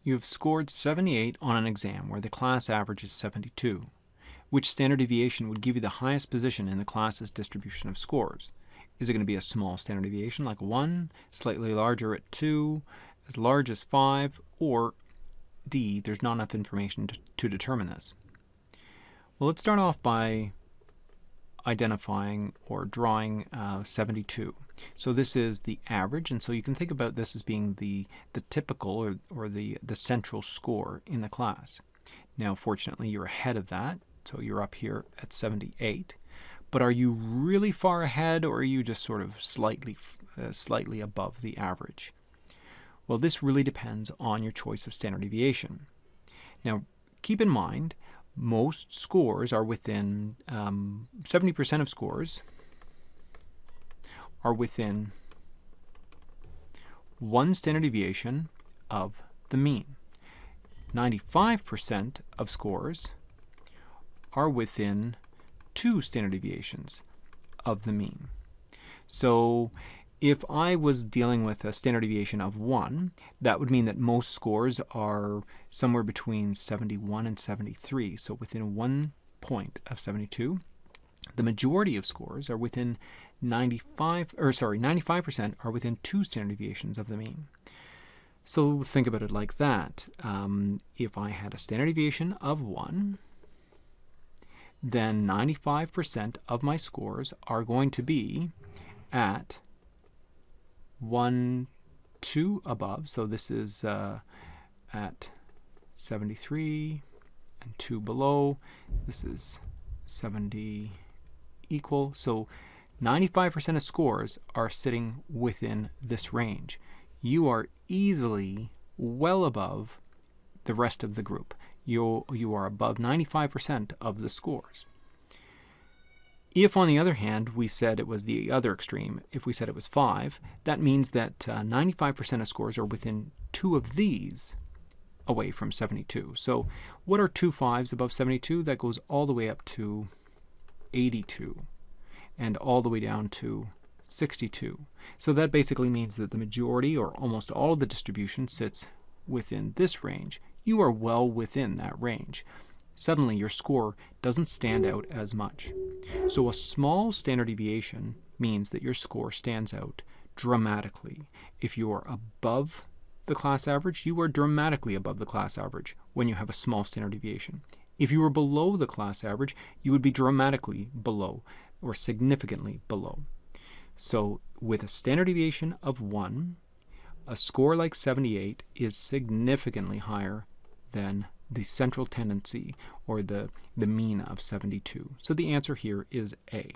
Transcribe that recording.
You have scored 78 on an exam where the class average is 72. Which standard deviation would give you the highest position in the class's distribution of scores? Is it going to be a small standard deviation like 1, slightly larger at 2, as large as 5, or D, there's not enough information to determine this? Well, let's start off by identifying or drawing 72. So this is the average, and so you can think about this as being the typical or the central score in the class. Now, fortunately, you're ahead of that, so you're up here at 78. But are you really far ahead, or are you just sort of slightly above the average? Well, this really depends on your choice of standard deviation. Now, keep in mind, most scores are within 70% of scores are within 1 standard deviation of the mean. 95% of scores are within 2 standard deviations of the mean. So if I was dealing with a standard deviation of 1, that would mean that most scores are somewhere between 71 and 73, so within 1 point of 72. The majority of scores are within 95% are within 2 standard deviations of the mean. So think about it like that. If I had a standard deviation of 1, then 95% of my scores are going to be at 1, 2 above. So this is at 73 and 2 below. This is 70 equal. So 95% of scores are sitting within this range. You are easily well above the rest of the group. You are above 95% of the scores. If, on the other hand, we said it was the other extreme, if we said it was 5, that means that 95% of scores are within 2 of these away from 72. So what are 2 5s above 72? That goes all the way up to 82 and all the way down to 62. So that basically means that the majority or almost all of the distribution sits within this range. You are well within that range. Suddenly your score doesn't stand out as much. So a small standard deviation means that your score stands out dramatically. If you are above the class average, you are dramatically above the class average when you have a small standard deviation. If you were below the class average, you would be dramatically below or significantly below. So with a standard deviation of 1, a score like 78 is significantly higher than the central tendency or the mean of 72. So the answer here is A.